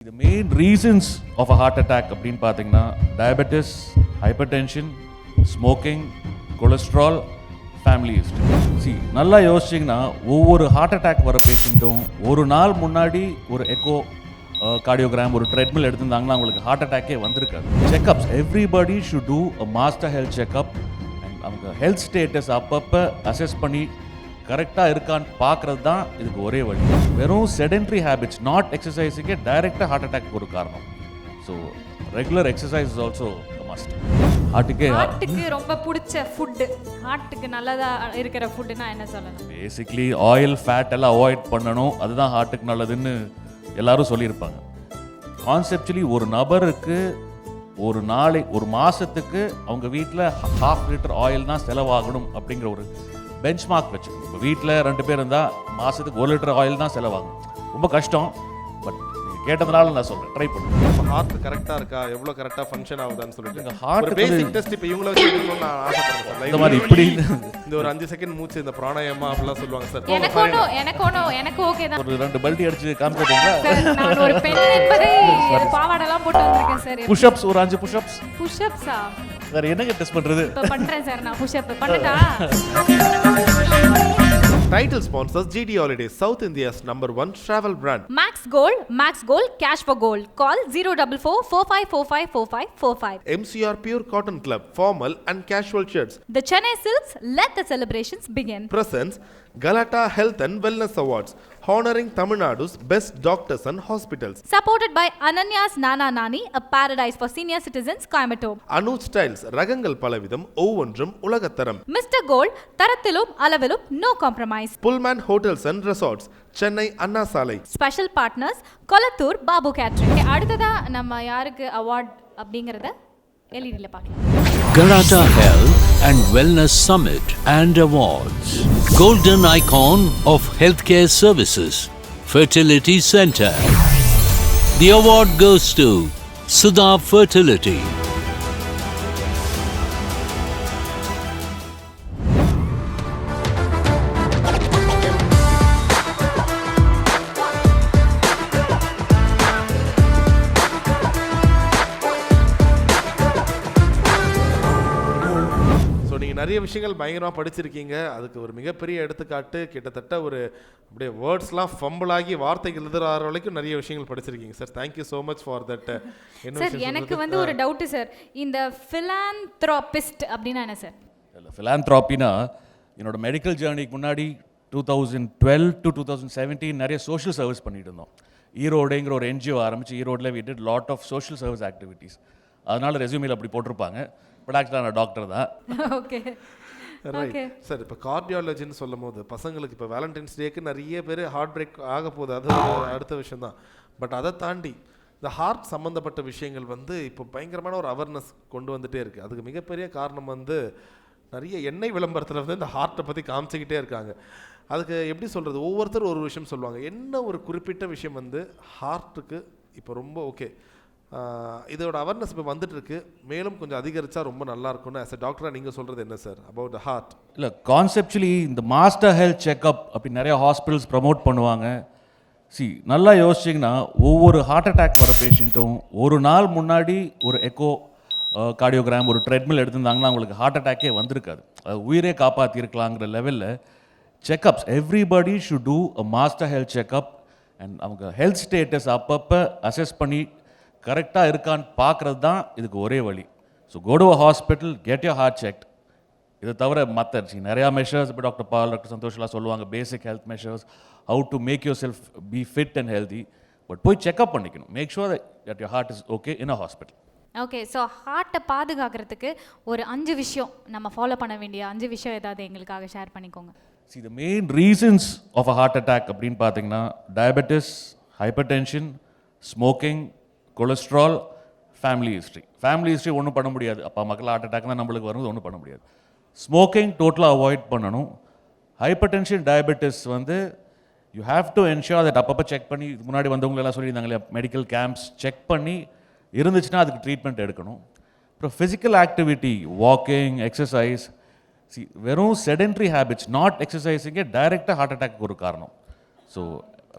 The main reasons of a heart attack அப்படின்னு பார்த்தீங்கன்னா diabetes, hypertension, smoking, cholesterol, family history. நல்லா யோசிச்சிங்கன்னா ஒவ்வொரு heart attack வர பேஷண்ட்டும் ஒரு நாள் முன்னாடி ஒரு எக்கோ கார்டியோகிராம் ஒரு ட்ரெட்மில் எடுத்திருந்தாங்கன்னா அவங்களுக்கு ஹார்ட் அட்டாக்கே வந்திருக்காது. Check-ups everybody should do a master health checkup and அவங்க ஹெல்த் ஸ்டேட்டஸ் அப்பப்போ அசஸ் பண்ணி கரெக்டாக இருக்கான்னு பார்க்குறது தான் இதுக்கு ஒரே வழி. வெறும் செடென்ட்ரி ஹேபிட்ஸ் நாட் எக்ஸசைஸுக்கே டைரெக்டாக ஹார்ட் அட்டாக் ஒரு காரணம். So regular exercise is also must. ஹார்ட்டுக்கு ரொம்ப பிடிச்ச ஃபுட்டு, ஹார்ட்டுக்கு நல்லதா இருக்கிற ஃபுட்டுனா என்ன சொல்லலாம்? பேசிக்லி ஆயில் ஃபேட் எல்லாம் அவாய்ட் பண்ணணும், அதுதான் ஹார்ட்டுக்கு நல்லதுன்னு எல்லாரும் சொல்லியிருப்பாங்க. கான்செப்டுவலி ஒரு நபருக்கு ஒரு ஒரு மாதத்துக்கு அவங்க வீட்டில் 1/2 லிட்டர் ஆயில் தான் செலவாகணும் அப்படிங்கிற ஒரு பெஞ்ச்மார்க் வச்சு. இப்போ வீட்டில் 2 பேர் இருந்தால் மாதத்துக்கு 1 லிட்டர் ஆயில் தான் செலவாகும். ரொம்ப கஷ்டம், பட் நீங்கள் கேட்டதுனால நான் சொல்கிறேன், ட்ரை பண்ணுங்க. இப்போ ஹார்ட் கரெக்டாக இருக்கா, எவ்வளோ கரெக்டாக ஃபங்க்ஷன் ஆகுதான்னு சொல்லிட்டு ஹார்ட் பேசிக் டெஸ்ட் இப்போ இவங்கள வச்சு எடுக்கணும்னு நான் ஆசைப்படுறேன் சார். இந்த மாதிரி இப்படி இந்த ஒரு 5 செகண்ட் மூச்சு இந்த பிராணாயாமா அப்படிலாம் சொல்லுவாங்க சார். எனக்கு ஓகே தான். ஒரு 2 பல்ட்டி அடிச்சு காமிச்சிட்டீங்களா? நான் ஒரு பெண் என்பதை பாவாடெல்லாம் போட்டு வந்திருக்கேன் சார். புஷ்அப்ஸ் ஒரு 5 புஷ்அப்ஸ். புஷ்அப்ஸா? வேற என்னங்க டெஸ்ட் பண்றது? இப்ப பண்றேன் சார், நான் push-up பண்ணட்டா? Title sponsors GD Holidays, South India's #1 travel brand. Max Gold, cash for gold. Call 04445454545. MCR Pure Cotton Club, formal and casual shirts. The Chennai Silks, let the celebrations begin. Presents Galata Health and Wellness Awards, honoring Tamil Nadu's best doctors and hospitals. Supported by Ananya's Nana Nani, a paradise for senior citizens, Coimbatore. Anuj Styles, ரகங்கள் பலவிதம் ஒவ்வொன்றும் உலகத்தரம். Mr. Gold, தரத்திலும் அளவிலும் no compromise. Pullman Hotels and Resorts, Chennai அண்ணா சாலை. Special partners, Kolathur Babu catering. அடுத்ததா நம்ம யாருக்கு award அப்படிங்கறத எல்இடில பார்க்கலாம். Galata Health and Wellness Summit and Awards. Golden Icon of Healthcare Services, Fertility Center. The award goes to Sudha Fertility. நிறைய விஷயங்கள் பயங்கரமாக படிச்சிருக்கீங்க. அதுக்கு ஒரு மிகப்பெரிய எடுத்துக்காட்டு கிட்டத்தட்ட ஒரு அப்படியே வேர்ட்ஸ்லாம் ஃபம்பிள் ஆகி வார்த்தைகள் எழுதுற வரைக்கும் நிறைய விஷயங்கள் படிச்சிருக்கீங்க sir. Thank you so much for that. Sir எனக்கு ஒரு டவுட்டு சார், இந்த ஃபிலாந்த்ராபிஸ்ட் அப்படின்னா என்ன சார்? இல்லை, ஃபிலாந்த்ராபினா என்னோட மெடிக்கல் ஜேர்னிக்கு முன்னாடி 2012 to 2017 நிறைய சோஷியல் சர்வீஸ் பண்ணிட்டு இருந்தோம். ஈரோடுங்கிற ஒரு என்ஜிஓ ஆரம்பிச்சு ஈரோடில் we did lot of social service activities. அதனால ரெஸ்யூமில் அப்படி போட்டிருப்பாங்க. பட் ஆக்சுவலாக நான் டாக்டர் தான். ஓகே சார், இப்போ கார்டியாலஜின்னு சொல்லும் போது பசங்களுக்கு இப்போ வேலண்டைன்ஸ் டேக்கு நிறைய பேர் ஹார்ட் பிரேக் ஆக போகுது, அது அடுத்த விஷயம் தான். பட் அதை தாண்டி இந்த ஹார்ட் சம்மந்தப்பட்ட விஷயங்கள் இப்போ பயங்கரமான ஒரு அவேர்னஸ் கொண்டு வந்துகிட்டே இருக்குது. அதுக்கு மிகப்பெரிய காரணம் நிறைய எண்ணெய் விளம்பரத்தில் இந்த ஹார்ட்டை பற்றி காமிச்சிக்கிட்டே இருக்காங்க. அதுக்கு எப்படி சொல்கிறது, ஒவ்வொருத்தரும் ஒரு விஷயம் சொல்லுவாங்க. என்ன ஒரு குறிப்பிட்ட விஷயம் ஹார்ட்டுக்கு இப்போ ரொம்ப ஓகே, இதோட அவேர்னஸ் இப்போ வந்துட்டு இருக்கு, மேலும் கொஞ்சம் அதிகரிச்சா ரொம்ப நல்லா இருக்கும்னு ஆஸ் எ டாக்டராக நீங்கள் சொல்கிறது என்ன சார் அபவுட் த ஹார்ட்? இல்லை, கான்செப்டுவலி இந்த மாஸ்டர் ஹெல்த் செக்அப் அப்படி நிறைய ஹாஸ்பிட்டல்ஸ் ப்ரமோட் பண்ணுவாங்க. நல்லா யோசிச்சிங்கன்னா ஒவ்வொரு ஹார்ட் அட்டாக் வர பேஷண்ட்டும் ஒரு நாள் முன்னாடி ஒரு எக்கோ கார்டியோகிராம் ஒரு ட்ரெட்மில் எடுத்திருந்தாங்கன்னா அவங்களுக்கு ஹார்ட் அட்டாக்கே வந்திருக்காது. அது உயிரே காப்பாற்றிருக்கலாங்கிற லெவலில் checkups everybody should do a master health checkup and அவங்க ஹெல்த் ஸ்டேட்டஸ் அப்பப்போ அசஸ் பண்ணி கரெக்டாக இருக்கான்னு பார்க்குறது தான் இதுக்கு ஒரே வழி. So go to a hospital, get your heart checked. இதை தவிர மற்ற நிறையா மெஷர்ஸ் இப்போ டாக்டர் பால், டாக்டர் சந்தோஷ்லாம் சொல்லுவாங்க, basic health measures, how to make yourself be fit and healthy. But போய் செக்அப் பண்ணிக்கணும். Make sure that your heart is okay in a hospital. Okay, so ஹார்ட்டை பாதுகாக்கிறதுக்கு ஒரு 5 விஷயம் நம்ம ஃபாலோ பண்ண வேண்டிய 5 விஷயம் ஏதாவது எங்களுக்காக ஷேர் பண்ணிக்கோங்க. The main reasons of a heart attack அப்படின்னு பார்த்தீங்கன்னா diabetes, hypertension, smoking, cholesterol, family history ஒன்றும் பண்ண முடியாது. அப்பா மக்கள் ஹார்ட் அட்டாக் தான் நம்மளுக்கு வரும், ஒன்றும் பண்ண முடியாது. ஸ்மோக்கிங் டோட்டலாக அவாய்ட் பண்ணணும். Hypertension, diabetes you have to ensure that அப்பப்போ செக் பண்ணி, முன்னாடி வந்தவங்களெல்லாம் சொல்லியிருந்தாங்க இல்லையா, மெடிக்கல் கேம்ப்ஸ் செக் பண்ணி இருந்துச்சுன்னா அதுக்கு ட்ரீட்மெண்ட் எடுக்கணும். அப்புறம் ஃபிசிக்கல் ஆக்டிவிட்டி, வாக்கிங், எக்ஸசைஸ். வெறும் செடென்ட்ரி ஹேபிட்ஸ் நாட் எக்ஸசைஸிங்கே டைரெக்டாக ஹார்ட் அட்டாக் ஒரு காரணம். So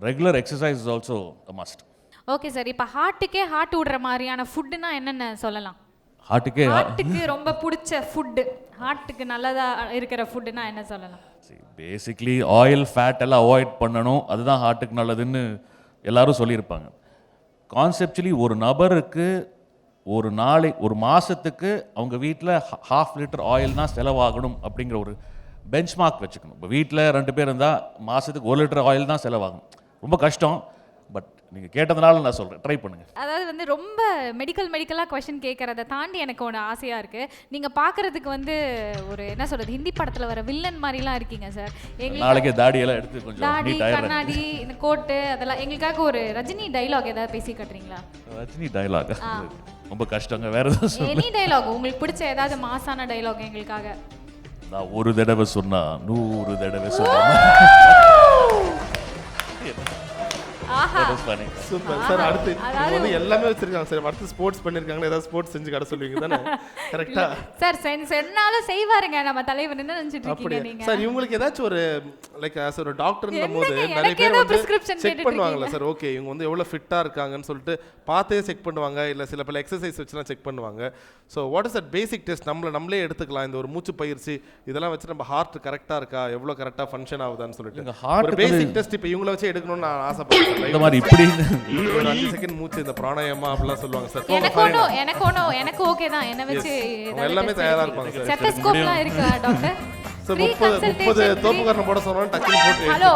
regular exercise is also a must. Okay sir, இப்போ ஹார்ட்டுக்கே ஹார்ட் விடுற மாதிரியான ஃபுட்டுனா என்னென்ன சொல்லலாம்? ஹார்ட்டுக்கு ரொம்ப பிடிச்ச ஃபுட்டு, ஹார்ட்டுக்கு நல்லதா இருக்கிற ஃபுட்டுனா என்ன சொல்லலாம்? பேசிக்லி ஆயில் ஃபேட் எல்லாம் அவாய்ட் பண்ணணும், அதுதான் ஹார்ட்டுக்கு நல்லதுன்னு எல்லாரும் சொல்லியிருப்பாங்க. கான்செப்சுவலி ஒரு நபருக்கு ஒரு மாதத்துக்கு அவங்க வீட்டில் 1/2 லிட்டர் ஆயில் தான் செலவாகணும் அப்படிங்கிற ஒரு பெஞ்ச்மார்க் வச்சுக்கணும். இப்போ வீட்டில் 2 பேர் இருந்தால் மாதத்துக்கு 1 லிட்டர் ஆயில் தான் செலவாகணும். ரொம்ப கஷ்டம், பட் நீங்கள் கேட்டதுனால நான் சொல்கிறேன், ட்ரை பண்ணுங்கள். அதாவது வந்து ரொம்ப மெடிக்கலாக கொஷின் கேட்குறத தாண்டி எனக்கு ஒன்று ஆசையாக இருக்குது. நீங்கள் பார்க்குறதுக்கு வந்து ஒரு என்ன சொல்கிறது, ஹிந்தி படத்தில் வர வில்லன் மாதிரிலாம் இருக்கீங்க சார். நாளைக்கே தாடியெல்லாம் எடுத்து கொஞ்சம் தாடி, நீட் ஆயிடுறேன். கண்ணாடி, இந்த கோட்டு அதெல்லாம் எங்களுக்காக ஒரு ரஜினி டைலாக் ஏதாவது பேசி காட்டுறீங்களா? ரஜினி டைலாக் ரொம்ப கஷ்டங்க, வேற ஏதாவது எனி டைலாக் உங்களுக்கு பிடிச்ச ஏதாவது மாசான டைலாக் எங்களுக்காக. நான் ஒரு தடவை சொன்னா 100 தடவை சொன்னா. ஆஹா, சூப்பர் சார். அடுத்து இவங்க வந்து எல்லாமே வச்சிருக்காங்க சார். அடுத்து ஸ்போர்ட்ஸ் பண்ணிருக்காங்க, ஏதாவது ஸ்போர்ட்ஸ் செஞ்சு காட்ட சொல்லுவீங்க தானே? கரெக்ட்டா சார் சொன்னாலும் செய்வாருங்க நம்ம தலைவர். என்ன நினைச்சிட்டு இருக்கீங்க அப்படியே நீங்க? சார் இவங்களுக்கு ஏதாச்சும் ஒரு லைக் as ஒரு டாக்டர்ன்னும் போது என்னங்க, நிறைய எனக்கு பேர் ஏதோ வந்து prescription செக் கேட்டுட்டு பண்ணுவாங்கல்ல சார். ஓகே, இவங்க வந்து எவ்வளவு ஃபிட்டா இருக்காங்கன்னு சொல்லிட்டு பார்த்தே செக் பண்ணுவாங்க, இல்ல சில பல எக்ஸசைஸ் வச்சுலாம் செக் பண்ணுவாங்க. So what is that basic test நம்மளே எடுத்துக்கலாம். இந்த ஒரு மூச்சு பயிற்சி இதெல்லாம் வச்சு நம்ம ஹார்ட் கரெக்டா இருக்கா, எவ்வளவு கரெக்டா ஃபங்க்ஷன் ஆகுதான்னு சொல்லிட்டு ஒரு பேசிக் டெஸ்ட் இப்போ இவங்கள வச்சு எடுக்கணும்னு நான் ஆசைப்படுறேன். இந்த மாதிரி இப்படி ஒரு 5 செகண்ட் மூச்சு, இந்த பிராணாயாமா அப்படிலாம் சொல்லுவாங்க சார். எனக்கு ஓகே தான். என்ன வச்சு அவங்க எல்லாமே தயாரா இருப்பாங்க சார். ஸ்டெத்தஸ்கோப்லாம் இருக்கா டாக்டர்? சார் 30 தோப்புக்காரனை போட சொன்னாலும் டக்குனு போட்டு. ஹலோ,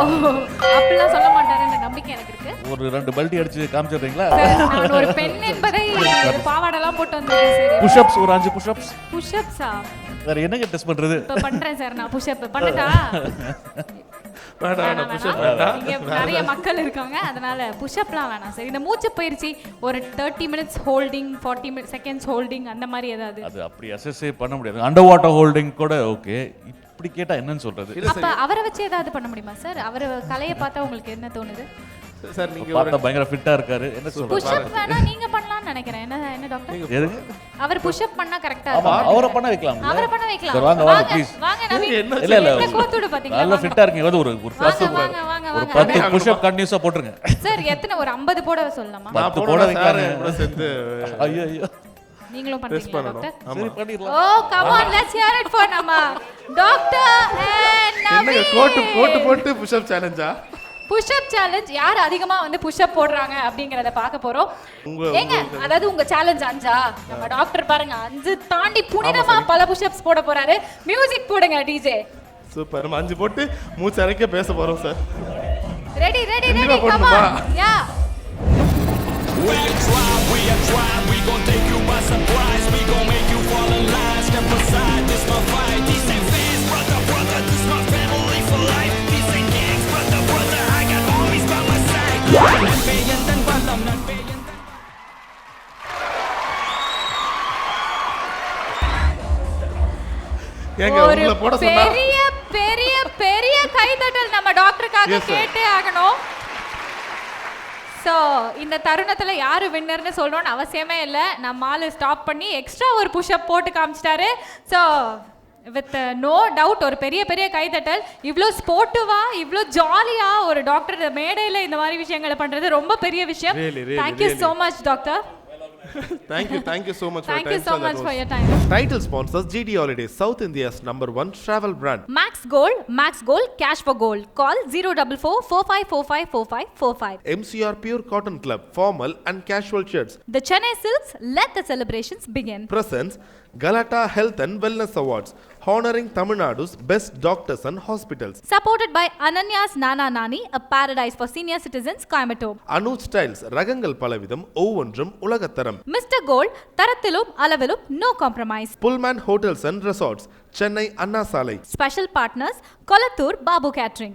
அப்படிலாம் சொல்ல மாட்டாருன்னு நம்பிக்கை எனக்கு இருக்கு. ஒரு 2 பல்டி அடிச்சு காமிச்சிடுறீங்களா? நான் ஒரு பெண் என்பதை பாவாடெல்லாம் போட்டு வந்தேன் சார். புஷ்அப்ஸ் ஒரு 5 புஷ்அப்ஸ். புஷ்அப்ஸா? வேற என்னங்க டெஸ்ட் பண்றது? இப்ப பண்றேன் சார், நான் புஷ்அப் பண்ணட்டா? வேண்டாம், புஷ்அப் வேண்டாம். இங்க நிறைய மக்கள் இருக்காங்க, அதனால புஷ்அப்லாம் வேணாம் சார். இந்த மூச்சு பயிற்சி ஒரு 30 மினிட்ஸ் ஹோல்டிங், 40 செகண்ட்ஸ் ஹோல்டிங், அந்த மாதிரி ஏதாவது? அது அப்படி அசஸே பண்ண முடியாது. அண்டர் வாட்டர் ஹோல்டிங் கூட ஓகே. இப்படி கேட்டா என்னன்னு சொல்றது? அப்ப அவரை வச்சு ஏதாவது பண்ண முடியுமா சார்? அவர் கலையை பார்த்தா உங்களுக்கு என்ன தோணுது? சார் நீங்க பார்த்தா பயங்கர ஃபிட்டா இருக்காரு, என்ன சொல்றது? புஷ்அப் வேணா நீங்க பண்ணலாம்னு நினைக்கிறேன். என்ன டாக்டர்? எதுக்கு? அவர் புஷ்அப் பண்ணா கரெக்ட்டா ஆமா, இருக்கும். அவரை பண்ண வைக்கலாம். அவரை பண்ண வைக்கலாம். சரி, வாங்க ப்ளீஸ். வாங்க நவீன். இல்ல என்ன கோத்துடு பாத்தீங்களா? நல்ல ஃபிட்டா இருக்கீங்க. ஒரு வாங்க. 10 புஷ்அப் கண்டினியூஸா போட்டுருங்க சார் எத்தனை, ஒரு 50 போட சொல்லலாமா? 10 போட வைக்காங்க. கூட சேர்ந்து ஐயோ நீங்களும் பண்றீங்களா டாக்டர்? சரி பண்ணிரலாம். Oh come on, let's hear it for நம்ம டாக்டர் அண்ட் என்னங்க நவீன். கோட்டு போட்டு புஷ்அப் சேலஞ்சா? புஷ்அப் சேலஞ்ச் யார் அதிகமா வந்து புஷ்அப் போடுறாங்க அப்படிங்கறத பார்க்க போறோம். ஏங்க, அதாவது உங்க சேலஞ்ச் 5ஆ? நம்ம டாக்டர் பாருங்க 5 தாண்டி புனிதமா பல புஷ்அப்ஸ் போட போறாரு. மியூசிக் போடுங்க டிஜே. சூப்பர். நம்ம 5 போட்டு மூச்சு அரைக்க பேச போறோம் சார். ரெடி கண்டிப்பா கம் போடணுமா? On. Yeah. We are trying, we gon' take you by surprise. We gon' make you fall in line. Step aside, this my fight. These ain't fans, brother, this my family for life. These ain't gangs, brother, I got homies by my side. நட்பே எந்தன் பலம், நட்பே எந்தன். ஏங்க ஒரு உங்களை போட சொன்னா பெரிய பெரிய பெரிய கைதட்டல் நம்ம டாக்டருக்காக Yes, sir. கேட்டே ஆகணும். ஸோ இந்த தருணத்தில் யார் வின்னர்னு சொல்லணும்னு அவசியமே இல்லை. நம்ம ஆள் ஸ்டாப் பண்ணி எக்ஸ்ட்ரா ஒரு புஷ்அப் போட்டு காமிச்சிட்டாரு. ஸோ வித் நோ டவுட் ஒரு பெரிய பெரிய கைதட்டல். இவ்வளோ ஸ்போர்ட்டிவாக, இவ்வளோ ஜாலியாக ஒரு டாக்டர் மேடையில் இந்த மாதிரி விஷயங்களை பண்ணுறது ரொம்ப பெரிய விஷயம். Really, thank you so much doctor. Thank you so much Thank you for so your time. much for your time. Title sponsors GD Holidays, South India's #1 travel brand. Max Gold, cash for gold. Call 044 4545 4545. MCR Pure Cotton Club, formal and casual shirts. The Chennai Silks, let the celebrations begin. Presents Galata Health and Wellness Awards, honoring Tamil Nadu's best doctors and hospitals. Supported by Ananya's Nana Nani, a paradise for senior citizens, Coimbatore. Anuj Styles, ரகங்கள் பலவிதம், ஒவ்வொன்றும் உலகத்தரம். Mr. Gold, தரத்திலும் அளவிலும் no compromise. Pullman Hotels and Resorts, Chennai அண்ணா சாலை. Special partners, Kolattur Babu Catering.